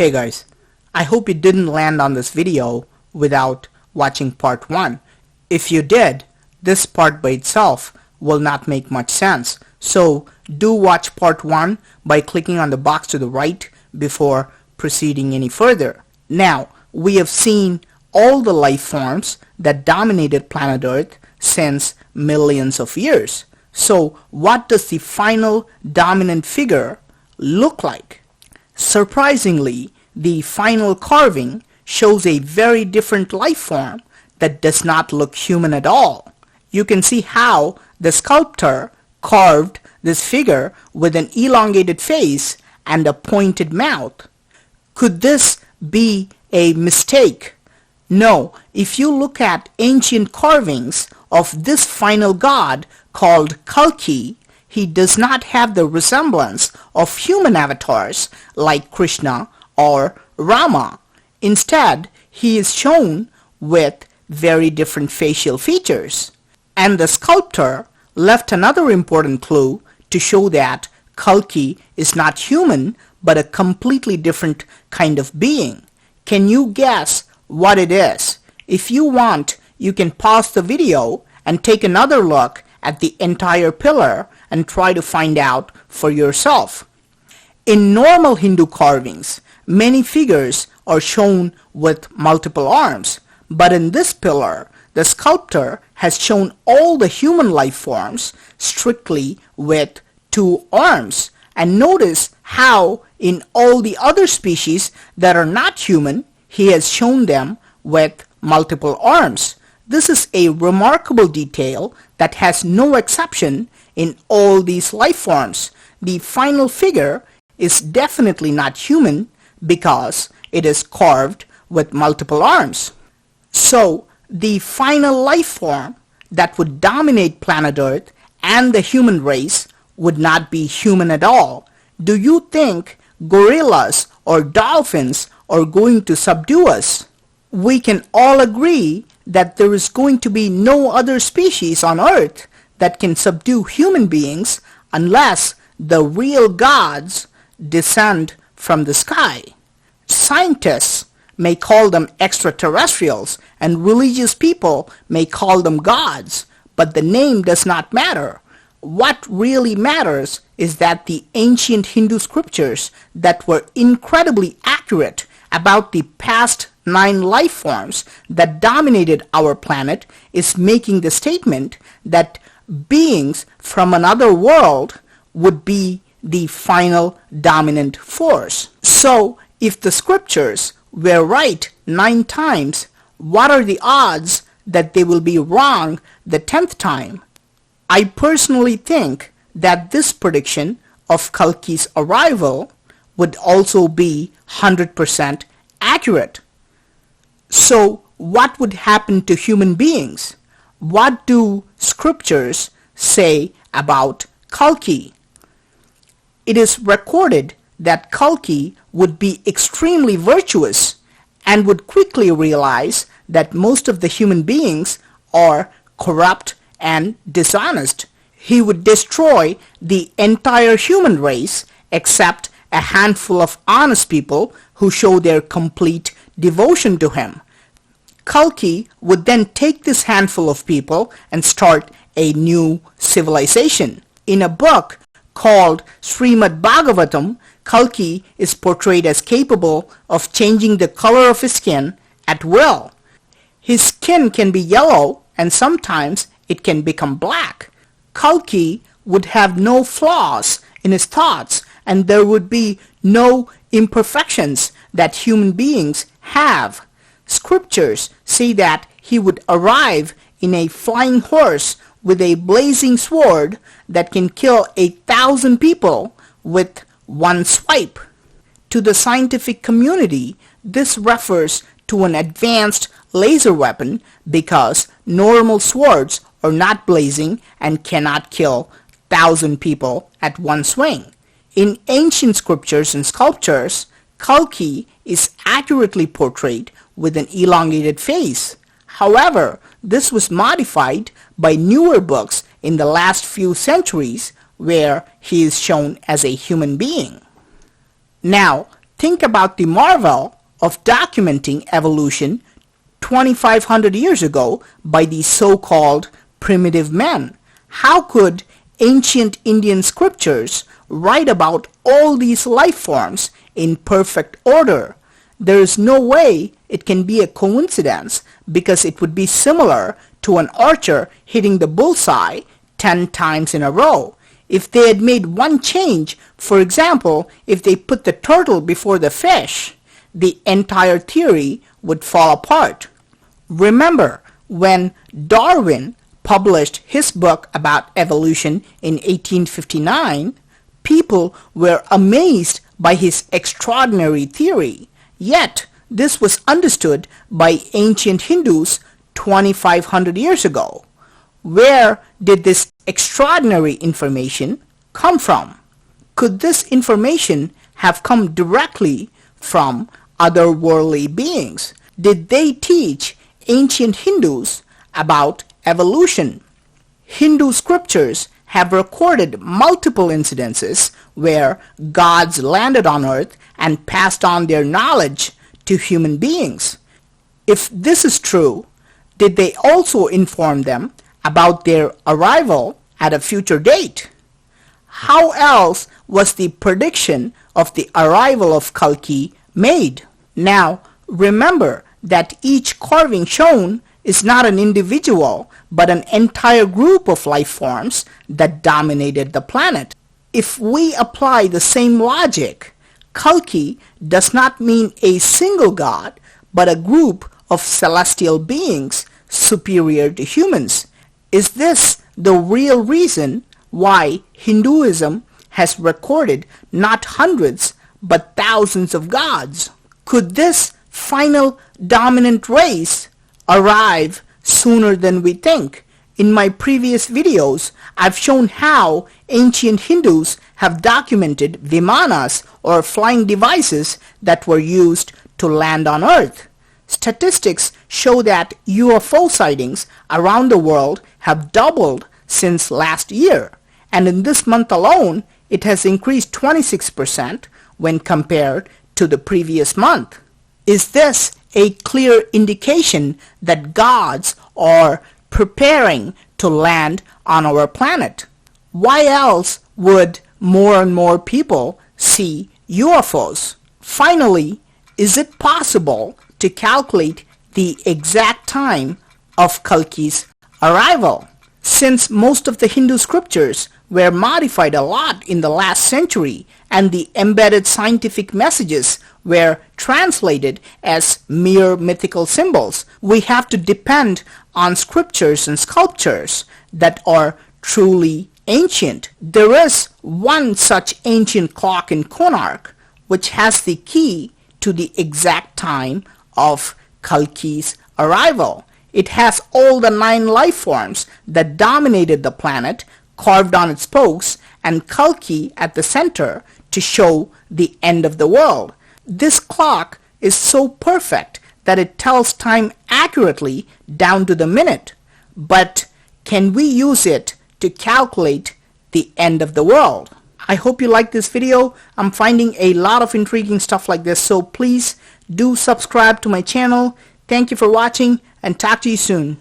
Hey guys, I hope you didn't land on this video without watching part 1. If you did, this part by itself will not make much sense. So do watch part 1 by clicking on the box to the right before proceeding any further. Now, we have seen all the life forms that dominated planet Earth since millions of years. So what does the final dominant figure look like? Surprisingly, the final carving shows a very different life form that does not look human at all. You can see how the sculptor carved this figure with an elongated face and a pointed mouth. Could this be a mistake? No, if you look at ancient carvings of this final god called Kalki, he does not have the resemblance of human avatars like Krishna or Rama. Instead, he is shown with very different facial features. And the sculptor left another important clue to show that Kalki is not human but a completely different kind of being. Can you guess what it is? If you want, you can pause the video and take another look at the entire pillar and try to find out for yourself. In normal Hindu carvings, many figures are shown with multiple arms, but in this pillar, the sculptor has shown all the human life forms strictly with 2 arms. And notice how in all the other species that are not human, he has shown them with multiple arms. This is a remarkable detail that has no exception in all these life forms. The final figure is definitely not human because it is carved with multiple arms. So the final life form that would dominate planet Earth and the human race would not be human at all. Do you think gorillas or dolphins are going to subdue us? We can all agree that there is going to be no other species on Earth that can subdue human beings unless the real gods descend from the sky. Scientists may call them extraterrestrials and religious people may call them gods, but the name does not matter. What really matters is that the ancient Hindu scriptures that were incredibly accurate about the past 9 life forms that dominated our planet is making the statement that beings from another world would be the final dominant force. So, if the scriptures were right 9 times, what are the odds that they will be wrong the 10th time? I personally think that this prediction of Kalki's arrival would also be 100% accurate. So what would happen to human beings? What do scriptures say about Kalki? It is recorded that Kalki would be extremely virtuous and would quickly realize that most of the human beings are corrupt and dishonest. He would destroy the entire human race except a handful of honest people who show their complete devotion to him. Kalki would then take this handful of people and start a new civilization. In a book called Srimad Bhagavatam, Kalki is portrayed as capable of changing the color of his skin at will. His skin can be yellow and sometimes it can become black. Kalki would have no flaws in his thoughts and there would be no imperfections that human beings have. Scriptures say that he would arrive in a flying horse with a blazing sword that can kill 1,000 people with one swipe. To the scientific community, this refers to an advanced laser weapon because normal swords are not blazing and cannot kill 1,000 people at one swing. In ancient scriptures and sculptures, Kalki is accurately portrayed with an elongated face. However, this was modified by newer books in the last few centuries where he is shown as a human being. Now, Think about the marvel of documenting evolution 2,500 years ago by the so-called primitive men. How could ancient Indian scriptures write about all these life forms in perfect order? There is no way it can be a coincidence, because it would be similar to an archer hitting the bullseye 10 times in a row. If they had made one change, for example, if they put the turtle before the fish, the entire theory would fall apart. Remember, when Darwin published his book about evolution in 1859, people were amazed by his extraordinary theory. Yet, this was understood by ancient Hindus 2,500 years ago. Where did this extraordinary information come from? Could this information have come directly from otherworldly beings? Did they teach ancient Hindus about evolution? Hindu scriptures have recorded multiple incidences where gods landed on earth and passed on their knowledge to human beings. If this is true, did they also inform them about their arrival at a future date? How else was the prediction of the arrival of Kalki made? Now, remember that each carving shown is not an individual, but an entire group of life forms that dominated the planet. If we apply the same logic, Kalki does not mean a single god, but a group of celestial beings superior to humans. Is this the real reason why Hinduism has recorded not hundreds but thousands of gods? Could this final dominant race arrive sooner than we think? In my previous videos, I've shown how ancient Hindus have documented vimanas, or flying devices that were used to land on Earth. Statistics show that UFO sightings around the world have doubled since last year, and in this month alone, it has increased 26% when compared to the previous month. Is this a clear indication that gods are preparing to land on our planet? Why else would more and more people see UFOs? Finally, is it possible to calculate the exact time of Kalki's arrival? Since most of the Hindu scriptures were modified a lot in the last century, and the embedded scientific messages were translated as mere mythical symbols, we have to depend on scriptures and sculptures that are truly ancient. There is one such ancient clock in Konark which has the key to the exact time of Kalki's arrival. It has all the 9 life forms that dominated the planet carved on its spokes, and Kalki at the center to show the end of the world. This clock is so perfect that it tells time accurately down to the minute. But can we use it to calculate the end of the world? I hope you like this video. I'm finding a lot of intriguing stuff like this, so please do subscribe to my channel. Thank you for watching, and talk to you soon.